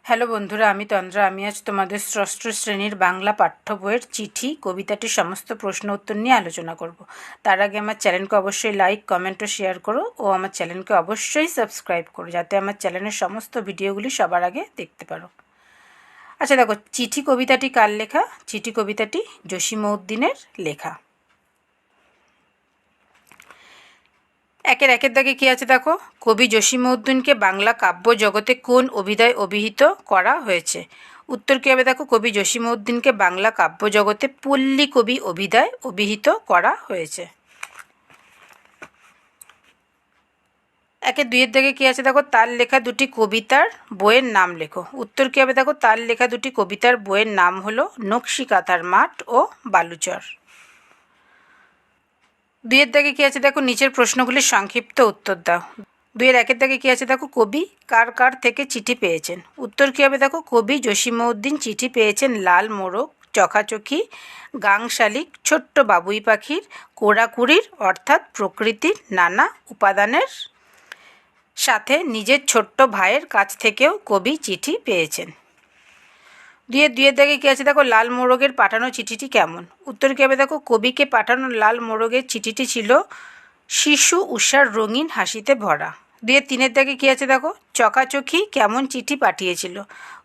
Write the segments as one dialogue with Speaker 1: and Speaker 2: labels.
Speaker 1: Hello বন্ধুরা, আমি তন্দ্রা। আমি আজ তোমাদের ষষ্ঠ শ্রেণীর বাংলা পাঠ্য বইয়ের চিঠি কবিতাটির সমস্ত প্রশ্ন উত্তর নিয়ে আলোচনা করব। তার আগে আমার চ্যানেলকে অবশ্যই লাইক, কমেন্ট ও শেয়ার করো ও আমার চ্যানেলকে অবশ্যই সাবস্ক্রাইব করো, যাতে আমার চ্যানেলের সমস্ত ভিডিওগুলি সবার আগে দেখতে পারো। আচ্ছা দেখো, চিঠি কবিতাটি কার লেখা? চিঠি কবিতাটি জসীমউদ্দিনের লেখা। একের দাগে কী আছে দেখো, কবি জসীমউদ্দিনকে বাংলা কাব্য জগতে কোন অভিধায় অভিহিত করা হয়েছে? উত্তর কী হবে দেখো, কবি জসীমউদ্দিনকে বাংলা কাব্য জগতে পল্লী কবি অভিধায় অভিহিত করা হয়েছে। দুইয়ের দাগে কী আছে দেখো, তার লেখা দুটি কবিতার বইয়ের নাম লেখো। উত্তর কী হবে দেখো, তার লেখা দুটি কবিতার বইয়ের নাম হলো নকশি কাঁথার মাঠ ও বালুচর। দুইয়ের দাগে কী আছে দেখো, নিচের প্রশ্নগুলির সংক্ষিপ্ত উত্তর দাও। একের দাগে কী আছে দেখো, কবি কার কার থেকে চিঠি পেয়েছেন? উত্তর কী হবে দেখো, কবি জসীমউদ্দিন চিঠি পেয়েছেন লাল মোরগ, চখাচখি, গাং শালিক, ছোট্ট বাবুই পাখির, কোড়াকুড়ির অর্থাৎ প্রকৃতির নানা উপাদানের সাথে নিজের ছোট্ট ভাইয়ের কাছ থেকেও কবি চিঠি পেয়েছেন। দুইয়ের দাগে কী আছে দেখো, লাল মোরগের পাঠানো চিঠিটি কেমন? উত্তর কী হবে দেখো, কবিকে পাঠানো লাল মোরগের চিঠিটি ছিল শিশু উষার রঙিন হাসিতে ভরা। তিনের দাগে কী আছে দেখো, চকাচকি কেমন চিঠি পাঠিয়েছিল?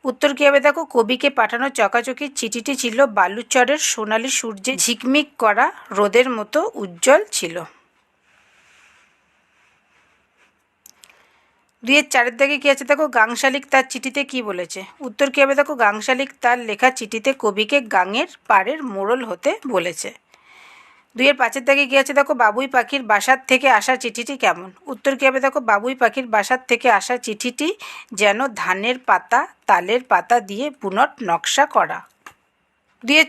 Speaker 1: উত্তর কী হবে দেখো, কবিকে পাঠানো চকাচকির চিঠিটি ছিল বালুচরের সোনালি সূর্যে ঝিকমিক করা রোদের মতো উজ্জ্বল ছিল। চারের দাগে কী আছে দেখো, গাংশালিক তার চিঠিতে কি বলেছে? উত্তর কী হবে দেখো, গাংশালিক তার লেখা চিঠিতে কবিকে গাঙের পাড়ের মোড়ল হতে বলেছে। পাঁচের দাগে কী আছে দেখো, বাবুই পাখির বাসার থেকে আসা চিঠিটি কেমন? উত্তর কী হবে দেখো, বাবুই পাখির বাসার থেকে আসা চিঠিটি যেন ধানের পাতা তালের পাতা দিয়ে বুনট নকশা করা।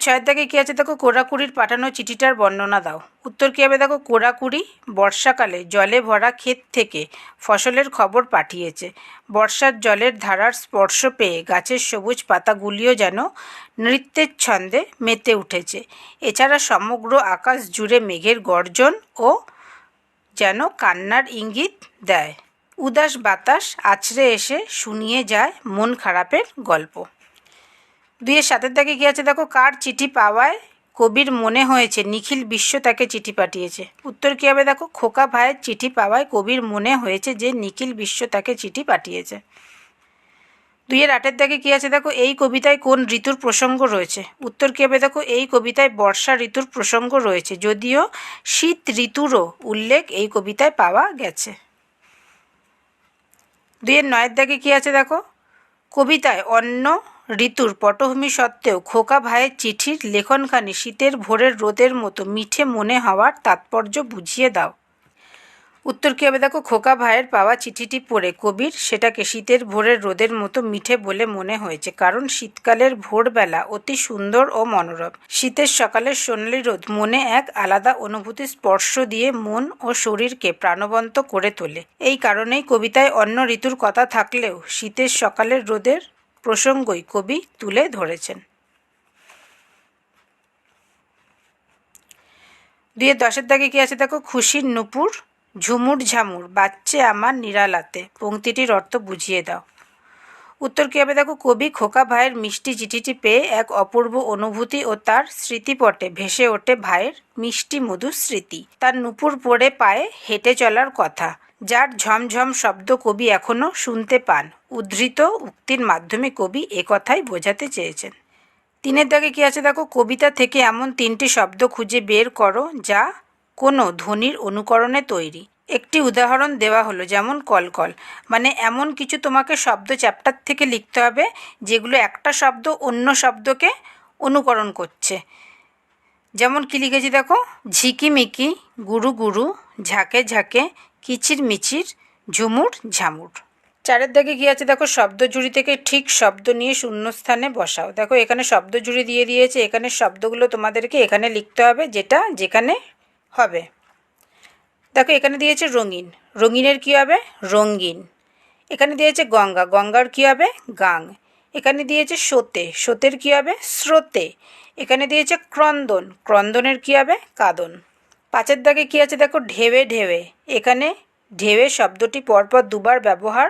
Speaker 1: ছয়ের দাগে কী আছে দেখো, কোড়াকুড়ির পাঠানো চিঠিটার বর্ণনা দাও। উত্তর কী হবে দেখো, কোড়াকুড়ি বর্ষাকালে জলে ভরা ক্ষেত থেকে ফসলের খবর পাঠিয়েছে। বর্ষার জলের ধারার স্পর্শ পেয়ে গাছের সবুজ পাতাগুলিও যেন নৃত্যের ছন্দে মেতে উঠেছে। এছাড়া সমগ্র আকাশ জুড়ে মেঘের গর্জন ও যেন কান্নার ইঙ্গিত দেয়। উদাস বাতাস আছড়ে এসে শুনিয়ে যায় মন খারাপের গল্প। সাতের দাগে কী আছে দেখো, কার চিঠি পাওয়ায় কবির মনে হয়েছে নিখিল বিশ্ব তাকে চিঠি পাঠিয়েছে? উত্তর কী হবে দেখো, খোকা ভাইয়ের চিঠি পাওয়ায় কবির মনে হয়েছে যে নিখিল বিশ্ব তাকে চিঠি পাঠিয়েছে। আটের দাগে কী আছে দেখো, এই কবিতায় কোন ঋতুর প্রসঙ্গ রয়েছে? উত্তর কী হবে দেখো, এই কবিতায় বর্ষা ঋতুর প্রসঙ্গ রয়েছে, যদিও শীত ঋতুরও উল্লেখ এই কবিতায় পাওয়া গেছে। নয়ের দাগে কী আছে দেখো, কবিতায় অন্য ঋতুর পটভূমি সত্ত্বেও খোকা ভাইয়ের চিঠির লেখনখানি শীতের ভোরের রোদের মতো মিঠে মনে হওয়ার তাৎপর্য বুঝিয়ে দাও। উত্তর কী হবে দেখো, খোকা ভাইয়ের পাওয়া চিঠিটি পড়ে কবির সেটাকে শীতের ভোরের রোদের মতো মিঠে বলে মনে হয়েছে, কারণ শীতকালের ভোরবেলা অতি সুন্দর ও মনোরম। শীতের সকালের সোনালি রোদ মনে এক আলাদা অনুভূতি স্পর্শ দিয়ে মন ও শরীরকে প্রাণবন্ত করে তোলে। এই কারণেই কবিতায় অন্য ঋতুর কথা থাকলেও শীতের সকালের রোদের প্রসঙ্গই কবি তুলে ধরেছেন। 10 দাগে কী আছে দেখো, খুশির নূপুর ঝুমুর ঝামুর বাচ্চে আমার নিরালাতে, পংক্তিটির অর্থ বুঝিয়ে দাও। উত্তর কী হবে দেখো, কবি খোকা ভাইয়ের মিষ্টি চিঠিটি পেয়ে এক অপূর্ব অনুভূতি ও তার স্মৃতিপটে ভেসে ওঠে ভাইয়ের মিষ্টি মধুর স্মৃতি। তার নূপুর পরে পায়ে হেঁটে চলার কথা, যার ঝমঝম শব্দ কবি এখনও শুনতে পান। উদ্ধৃত উক্তির মাধ্যমে কবি একথাই বোঝাতে চেয়েছেন। 3 দাগে কী আছে দেখো, কবিতা থেকে এমন 3টি শব্দ খুঁজে বের করো যা কোনো ধ্বনির অনুকরণে তৈরি। একটি উদাহরণ দেওয়া হলো, যেমন কলকল। মানে এমন কিছু তোমাকে শব্দ চ্যাপ্টার থেকে লিখতে হবে যেগুলো একটা শব্দ অন্য শব্দকে অনুকরণ করছে। যেমন কি লিখেছি দেখো, ঝিকিমিকি, গুরু গুরু, ঝাঁকে ঝাঁকে, কিচির মিচির, ঝুমুর ঝামুর। 4 দাগে কী আছে দেখো, শব্দজুড়ি থেকে ঠিক শব্দ নিয়ে শূন্যস্থানে বসাও। দেখো এখানে শব্দজুড়ি দিয়ে দিয়েছে, এখানে শব্দগুলো তোমাদেরকে এখানে লিখতে হবে যেটা যেখানে হবে। দেখো এখানে দিয়েছে রঙিন, রঙিনের কী হবে রঙ্গিন। এখানে দিয়েছে গঙ্গা, গঙ্গার কী হবে গাং। এখানে দিয়েছে স্রোতে, স্রোতের কী হবে স্রোতে। এখানে দিয়েছে ক্রন্দন, ক্রন্দনের কী হবে কাদন। 5 দাগে কী আছে দেখো, ঢেবে ঢেবে। এখানে ঢেবে শব্দটি পরপর দুবার ব্যবহার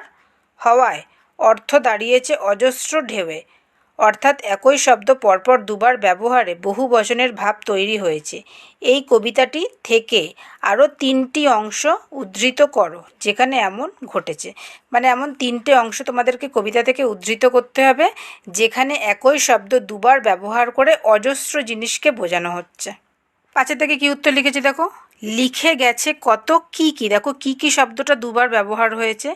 Speaker 1: হওয়ায় অর্থ দাঁড়িয়েছে অজস্র ঢেউয়ে। অর্থাৎ একই শব্দ পরপর দুবার ব্যবহারে বহু বচনের ভাব তৈরি হয়েছে। এই কবিতাটি থেকে আরও 3টি অংশ উদ্ধৃত করো যেখানে এমন ঘটেছে। মানে এমন 3টে অংশ তোমাদেরকে কবিতা থেকে উদ্ধৃত করতে হবে যেখানে একই শব্দ দুবার ব্যবহার করে অজস্র জিনিসকে বোঝানো হচ্ছে। 5 থেকে কি উত্তর লিখেছি দেখো, লিখে গেছে কত কি কি। দেখো কি কি শব্দটা দুবার ব্যবহার হয়েছে,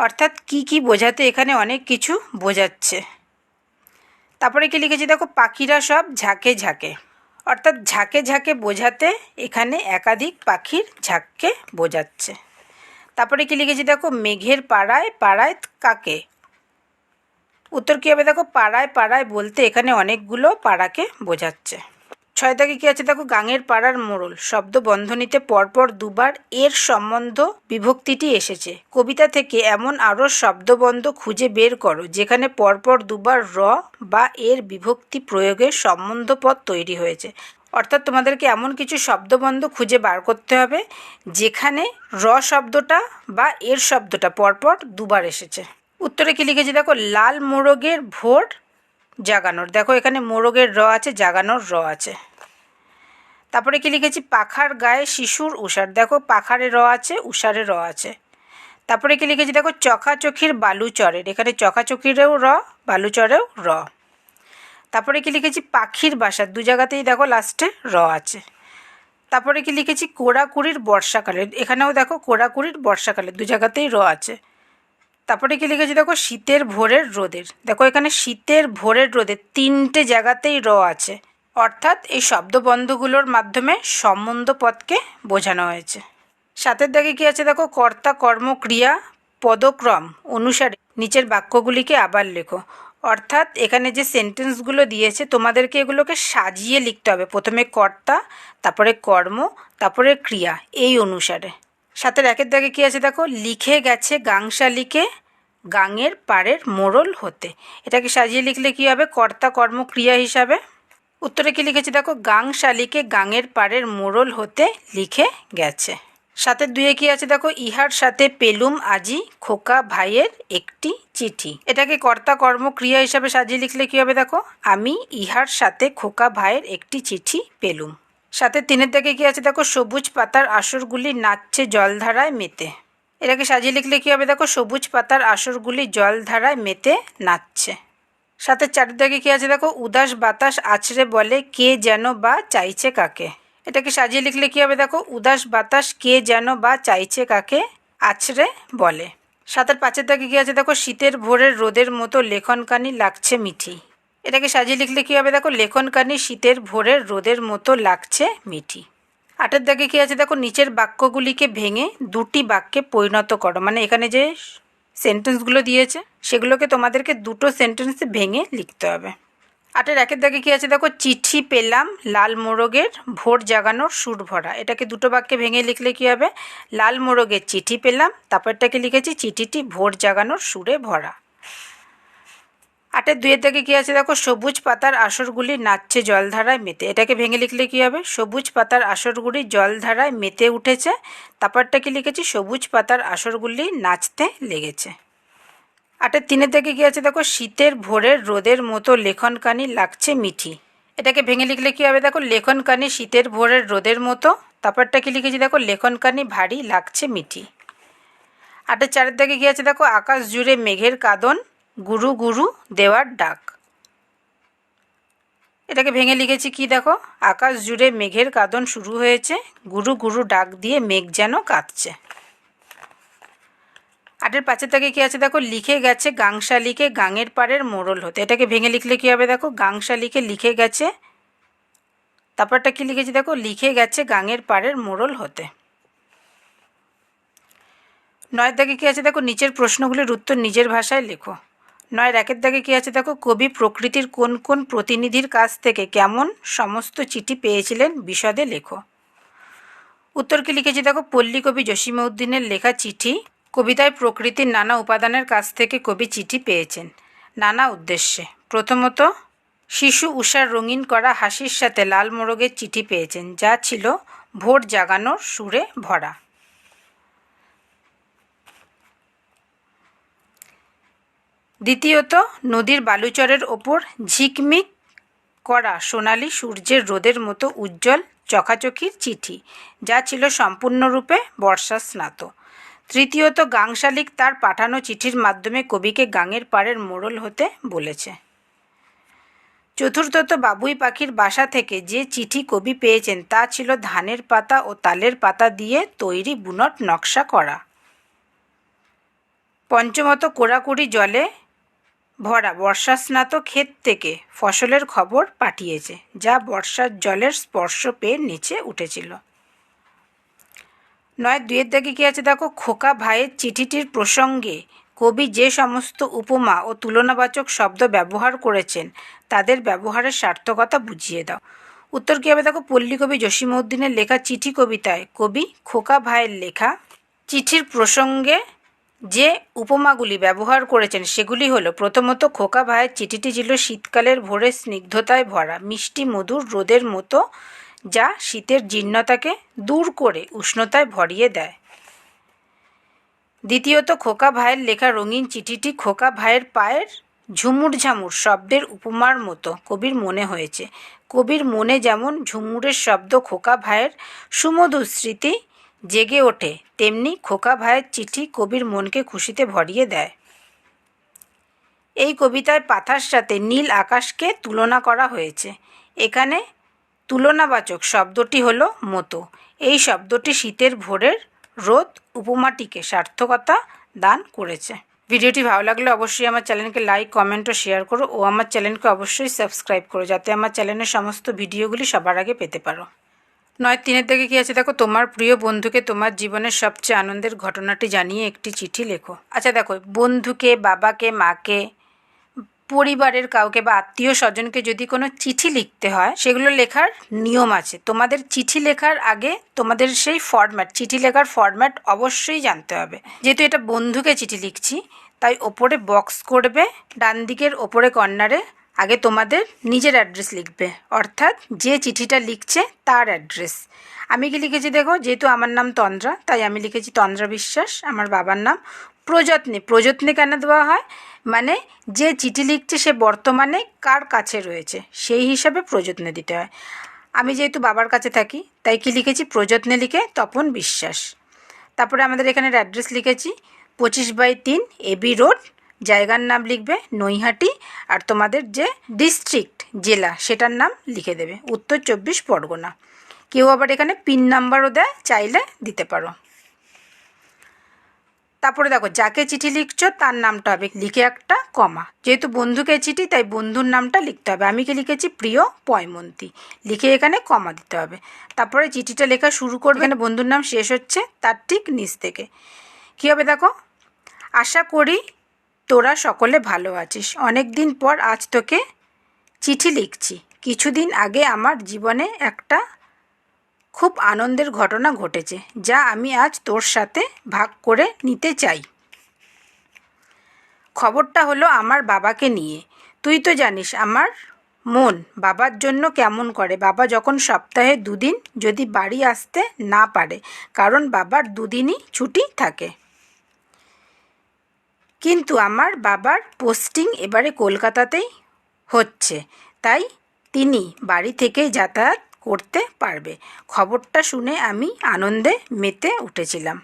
Speaker 1: অর্থাৎ কি কি বোঝাতে এখানে অনেক কিছু বোঝাচ্ছে। তারপরে কি লিখেছি দেখো, পাখিরা সব ঝাঁকে ঝাঁকে, অর্থাৎ ঝাঁকে ঝাঁকে বোঝাতে এখানে একাধিক পাখির ঝাঁককে বোঝাচ্ছে। তারপরে কি লিখেছি দেখো, মেঘের পাড়ায় পাড়ায় কাকে। উত্তর কী হবে দেখো, পাড়ায় পাড়ায় বলতে এখানে অনেকগুলো পাড়াকে বোঝাচ্ছে। 6 থেকে কী আছে দেখো, গাঙের পাড়ার মোড়ল শব্দ বন্ধনীতে পরপর দুবার এর সম্বন্ধ বিভক্তিটি এসেছে। কবিতা থেকে এমন আরও শব্দবন্ধ খুঁজে বের করো যেখানে পরপর দুবার র বা এর বিভক্তি প্রয়োগের সম্বন্ধপদ তৈরি হয়েছে। অর্থাৎ তোমাদেরকে এমন কিছু শব্দবন্ধ খুঁজে বার করতে হবে যেখানে র শব্দটা বা এর শব্দটা পরপর দুবার এসেছে। উত্তরে কী লিখেছি দেখো, লাল মোরগের ভোর জাগানোর। দেখো এখানে মোরগের র আছে, জাগানোর র আছে। তারপরে কি লিখেছি, পাখার গায়ে শিশুর উষার। দেখো পাখারে র আছে, উষারে র আছে। তারপরে কি লিখেছি দেখো, চখাচখির বালুচরের। এখানে চখাচখিরেও র, বালুচরেও র। তারপরে কি লিখেছি, পাখির বাসা। দু জায়গাতেই দেখো লাস্টে র আছে। তারপরে কি লিখেছি, কোড়াকুড়ির বর্ষাকালে। এখানেও দেখো কোড়াকুড়ির বর্ষাকালে, দু জায়গাতেই র আছে। তারপরে কি লিখেছি দেখো, শীতের ভোরের রোদের। দেখো এখানে শীতের ভোরের রোদের 3টে জায়গাতেই র আছে, অর্থাৎ এই শব্দবন্ধগুলোর মাধ্যমে সম্বন্ধ পদকে বোঝানো হয়েছে। 7 দাগে কী আছে দেখো, কর্তা কর্ম ক্রিয়া পদক্রম অনুসারে নিচের বাক্যগুলিকে আবার লেখো। অর্থাৎ এখানে যে সেন্টেন্সগুলো দিয়েছে তোমাদেরকে এগুলোকে সাজিয়ে লিখতে হবে। প্রথমে কর্তা, তারপরে কর্ম, তারপরে ক্রিয়া, এই অনুসারে। 7 1 দাগে কী আছে দেখো, লিখে গেছে গাংশালিকে গাঙের পাড়ের মোড়ল হতে। এটাকে সাজিয়ে লিখলে কী হবে, কর্তা কর্ম ক্রিয়া হিসাবে। উত্তরে কি লিখেছি দেখো, গাংশালিকে গাঙের পাড়ের মোড়ল হতে লিখে গেছে। 7 2 কি আছে দেখো, ইহার সাথে পেলুম আজি খোকা ভাইয়ের একটি চিঠি। এটাকে কর্তা কর্ম ক্রিয়া হিসাবে সাজিয়ে লিখলে কী হবে দেখো, আমি ইহার সাথে খোকা ভাইয়ের একটি চিঠি পেলুম। 7 3 দাগে কী আছে দেখো, সবুজ পাতার আসরগুলি নাচছে জলধারায় মেতে। এটাকে সাজিয়ে লিখলে কী হবে দেখো, সবুজ পাতার আসরগুলি জলধারায় মেতে নাচছে। 7 4 দাগে কী আছে দেখো, উদাস বাতাস আছড়ে বলে কে যেন বা চাইছে কাকে। এটাকে সাজিয়ে লিখলে কী হবে দেখো, উদাস বাতাস কে যেন বা চাইছে কাকে আছড়ে বলে। 7 5 দাগে কী আছে দেখো, শীতের ভোরের রোদের মতো লেখনকানি লাগছে মিঠি। এটাকে সাজিয়ে লিখলে কী হবে দেখো, লেখনকানি শীতের ভোরের রোদের মতো লাগছে মিঠি। 8 দাগে কী আছে দেখো, নিচের বাক্যগুলিকে ভেঙে 2টি বাক্যে পরিণত করো। মানে এখানে যে সেন্টেন্সগুলো দিয়েছে সেগুলোকে তোমাদেরকে 2টো সেন্টেন্সে ভেঙে লিখতে হবে। 8 1 দাগে কী আছে দেখো, চিঠি পেলাম লাল মোরগের ভোর জাগানোর সুর ভরা। এটাকে 2টো বাক্যে ভেঙে লিখলে কী হবে, লাল মোরগের চিঠি পেলাম, তারপরটাকে লিখেছি চিঠিটি ভোর জাগানোর সুরে ভরা। 8 2 দাগে কী আছে দেখো, সবুজ পাতার আসরগুলি নাচছে জলধারায় মেতে। এটাকে ভেঙে লিখলে কী হবে, সবুজ পাতার আসরগুলি জলধারায় মেতে উঠেছে, তারপরটাকে লিখেছি সবুজ পাতার আসরগুলি নাচতে লেগেছে। 8 3 দাগে কী আছে দেখো, শীতের ভোরের রোদের মতো লেখনকানি লাগছে মিঠি। এটাকে ভেঙে লিখলে কী হবে দেখো, লেখনকানি শীতের ভোরের রোদের মতো, তারপরটাকে লিখেছি দেখো লেখনকানি ভারী লাগছে মিঠি। 8 4 দাগে কী আছে দেখো, আকাশ জুড়ে মেঘের কাঁদন গুরু গুরু দেওয়ার ডাক। এটাকে ভেঙে লিখেছি কি দেখো, আকাশ জুড়ে মেঘের কাঁদন শুরু হয়েছে, গুরু গুরু ডাক দিয়ে মেঘ যেন কাঁদছে। 8 5 দাগে কী আছে দেখো, লিখে গেছে গাংশালিকে গাঙের পাড়ের মোড়ল হতে। এটাকে ভেঙে লিখলে কী হবে দেখো, গাংশালিকে লিখে গেছে, তারপরটা কি লিখেছি দেখো, লিখে গেছে গাঙের পাড়ের মোড়ল হতে। 9 দাগে কী আছে দেখো, নিচের প্রশ্নগুলির উত্তর নিজের ভাষায় লেখো। 9 1 দাগে কী আছে দেখো, কবি প্রকৃতির কোন কোন প্রতিনিধির কাছ থেকে কেমন সমস্ত চিঠি পেয়েছিলেন বিশদে লেখো। উত্তর কি লিখেছি দেখো, পল্লী কবি জসিমউদ্দিনের লেখা চিঠি। কবিতায় প্রকৃতির নানা উপাদানের কাছ থেকে কবি চিঠি পেয়েছেন নানা উদ্দেশ্যে। প্রথমত, শিশু উষার রঙিন করা হাসির সাথে লাল মোরগের চিঠি পেয়েছেন, যা ছিল ভোর জাগানোর সুরে ভরা। দ্বিতীয়ত, নদীর বালুচরের ওপর ঝিকমিক করা সোনালি সূর্যের রোদের মতো উজ্জ্বল চকাচকির চিঠি, যা ছিল সম্পূর্ণরূপে বর্ষাস্নাত। তৃতীয়ত, গাং শালিক তার পাঠানো চিঠির মাধ্যমে কবিকে গাঙের পাড়ের মোড়ল হতে বলেছে। চতুর্থত, বাবুই পাখির বাসা থেকে যে চিঠি কবি পেয়েছেন তা ছিল ধানের পাতা ও তালের পাতা দিয়ে তৈরি বুনট নকশা করা। পঞ্চমত, কোড়াকুড়ি জলে ভরা বর্ষাস্নাত ক্ষেত থেকে ফসলের খবর পাঠিয়েছে, যা বর্ষার জলের স্পর্শ পেয়ে নিচে উঠেছিল। 9-2 দাগে কী আছে দেখো, খোকা ভাইয়ের চিঠিটির প্রসঙ্গে কবি যে সমস্ত উপমা ও তুলনাবাচক শব্দ ব্যবহার করেছেন তাদের ব্যবহারের সার্থকতা বুঝিয়ে দাও। উত্তর কী হবে দেখো, পল্লীকবি জসীমউদ্দিনের লেখা চিঠি কবিতায় কবি খোকা ভাইয়ের লেখা চিঠির প্রসঙ্গে যে উপমাগুলি ব্যবহার করেছেন সেগুলি হলো, প্রথমত, খোকা ভাইয়ের চিঠিটি ছিল শীতকালের ভোরে স্নিগ্ধতায় ভরা মিষ্টি মধুর রোদের মতো, যা শীতের জীর্ণতাকে দূর করে উষ্ণতায় ভরিয়ে দেয়। দ্বিতীয়ত, খোকা ভাইয়ের লেখা রঙিন চিঠিটি খোকা ভাইয়ের পায়ের ঝুমুর ঝামুর শব্দের উপমার মতো কবির মনে হয়েছে। কবির মনে যেমন ঝুমুরের শব্দ খোকা ভাইয়ের সুমধুর স্মৃতি জেগে ওঠে, তেমনি খোকা ভাইয়ের চিঠি কবির মনকে খুশিতে ভরিয়ে দেয়। এই কবিতায় পাথার সাথে নীল আকাশকে তুলনা করা হয়েছে। এখানে তুলনাবাচক শব্দটি হলো মতো। এই শব্দটি শীতের ভোরের রোদ উপমাটিকে সার্থকতা দান করেছে। ভিডিওটি ভালো লাগলে অবশ্যই আমার চ্যানেলকে লাইক, কমেন্ট ও শেয়ার করো ও আমার চ্যানেলকে অবশ্যই সাবস্ক্রাইব করো, যাতে আমার চ্যানেলের সমস্ত ভিডিওগুলি সবার আগে পেতে পারো। 9-3 দাগে কী আছে দেখো, তোমার প্রিয় বন্ধুকে তোমার জীবনের সবচেয়ে আনন্দের ঘটনাটি জানিয়ে একটি চিঠি লেখো। আচ্ছা দেখো, বন্ধুকে, বাবাকে, মাকে, পরিবারের কাউকে বা আত্মীয় স্বজনকে যদি কোনো চিঠি লিখতে হয়, সেগুলো লেখার নিয়ম আছে। তোমাদের চিঠি লেখার আগে তোমাদের সেই ফরম্যাট, চিঠি লেখার ফরম্যাট অবশ্যই জানতে হবে। যেহেতু এটা বন্ধুকে চিঠি লিখছি, তাই ওপরে বক্স করবে, ডান দিকের ওপরে কর্নারে আগে তোমাদের নিজের অ্যাড্রেস লিখবে, অর্থাৎ যে চিঠিটা লিখছে তার অ্যাড্রেস। আমি কি লিখেছি দেখো, যেহেতু আমার নাম তন্দ্রা, তাই আমি লিখেছি তন্দ্রা বিশ্বাস। আমার বাবার নাম প্রযত্নে। প্রযত্নে কেন দেওয়া হয়, মানে যে চিঠি লিখছে সে বর্তমানে কার কাছে রয়েছে সেই হিসাবে প্রযত্নে দিতে হয়। আমি যেহেতু বাবার কাছে থাকি, তাই কি লিখেছি, প্রযত্নে লিখে তপন বিশ্বাস। তারপরে আমাদের এখানের অ্যাড্রেস লিখেছি 25/3 AB রোড, জায়গার নাম লিখবে নৈহাটি, আর তোমাদের যে ডিস্ট্রিক্ট, জেলা, সেটার নাম লিখে দেবে উত্তর 24 পরগনা। কেউ আবার এখানে পিন নাম্বারও দেয়, চাইলে দিতে পারো। তারপরে দেখো, যাকে চিঠি লিখছো তার নামটা হবে লিখে একটা কমা। যেহেতু বন্ধুকে চিঠি, তাই বন্ধুর নামটা লিখতে হবে। আমি কি লিখেছি, প্রিয় পয়মন্তী, লিখে এখানে কমা দিতে হবে। তারপরে চিঠিটা লেখা শুরু করবে, এখানে বন্ধুর নাম শেষ হচ্ছে তার ঠিক নিচ থেকে। কী হবে দেখো, আশা করি তোরা সকলে ভালো আছিস। অনেক দিন পর আজ তোকে চিঠি লিখছি। কিছুদিন আগে আমার জীবনে একটা খুব আনন্দের ঘটনা ঘটেছে, যা আমি আজ তোর সাথে ভাগ করে নিতে চাই। খবরটা হলো আমার বাবাকে নিয়ে। তুই তো জানিস আমার মন বাবার জন্য কেমন করে। বাবা যখন সপ্তাহে 2 দিন যদি বাড়ি আসতে না পারে, কারণ বাবার 2 দিনই ছুটি থাকে। কিন্তু আমার বাবার পোস্টিং এবারে কলকাতাতেই হচ্ছে, তাই তিনি বাড়ি থেকেই যাতায়াত করতে পারবে। খবরটা শুনে আমি আনন্দে মেতে উঠেছিলাম।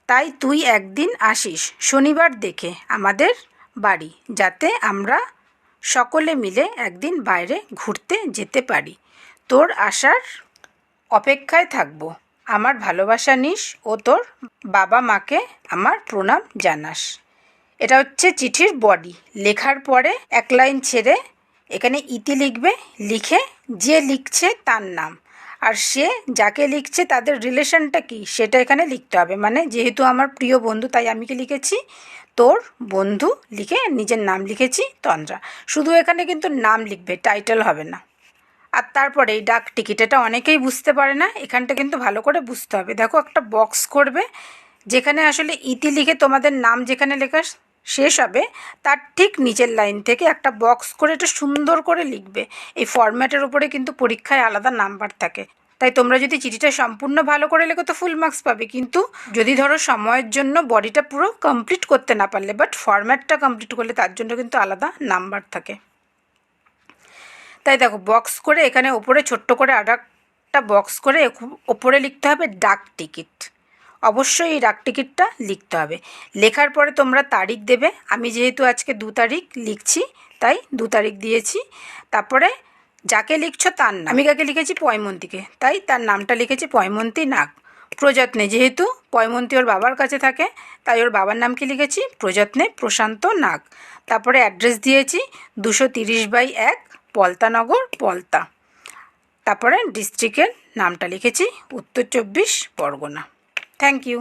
Speaker 1: তাই তুই একদিন আসিস শনিবার দেখে আমাদের বাড়ি, যাতে আমরা সকলে মিলে একদিন বাইরে ঘুরতে যেতে পারি। তোর আসার অপেক্ষায় থাকব। আমার ভালোবাসা নিস ও তোর বাবা মাকে আমার প্রণাম জানাস। এটা হচ্ছে চিঠির বডি। লেখার পরে 1 লাইন ছেড়ে এখানে ইতি লিখবে, লিখে যে লিখছে তার নাম আর সে যাকে লিখছে তাদের রিলেশনটা কি সেটা এখানে লিখতে হবে। মানে যেহেতু আমার প্রিয় বন্ধু, তাই আমি কি লিখেছি, তোর বন্ধু, লিখে নিজের নাম লিখেছি তন্দ্রা। শুধু এখানে কিন্তু নাম লিখবে, টাইটেল হবে না। আর তারপরে এই ডাক টিকিট, এটা অনেকেই বুঝতে পারে না, এখানটা কিন্তু ভালো করে বুঝতে হবে। দেখো, একটা বক্স করবে, যেখানে আসলে ইতি লিখে তোমাদের নাম যেখানে লেখা শেষ হবে তার ঠিক নিচের লাইন থেকে একটা বক্স করে এটা সুন্দর করে লিখবে। এই ফরম্যাটের উপরে কিন্তু পরীক্ষায় আলাদা নাম্বার থাকে। তাই তোমরা যদি চিঠিটা সম্পূর্ণ ভালো করে লেখো তো ফুল মার্কস পাবে, কিন্তু যদি ধরো সময়ের জন্য বডিটা পুরো কমপ্লিট করতে না পারলে, বাট ফরম্যাটটা কমপ্লিট করলে, তার জন্য কিন্তু আলাদা নাম্বার থাকে। তাই দেখো বক্স করে এখানে ওপরে ছোট্ট করে আর একটা বক্স করে ওপরে লিখতে হবে ডাক টিকিট। অবশ্যই এই ডাক টিকিটটা লিখতে হবে। লেখার পরে তোমরা তারিখ দেবে। আমি যেহেতু আজকে 2 তারিখ লিখছি তাই 2 তারিখ দিয়েছি। তারপরে যাকে লিখছো তার নাম, আমি কাকে লিখেছি পয়মন্তীকে, তাই তার নামটা লিখেছি পয়মন্তী নাগ। প্রযত্নে, যেহেতু পয়মন্তী ওর বাবার কাছে থাকে তাই ওর বাবার নামকে লিখেছি প্রযত্নে প্রশান্ত নাগ। তারপরে অ্যাড্রেস দিয়েছি 230/1 পলতানগর, পলতা। তারপরে ডিস্ট্রিক্টের নামটা লিখেছি উত্তর 24 পরগনা। Thank you.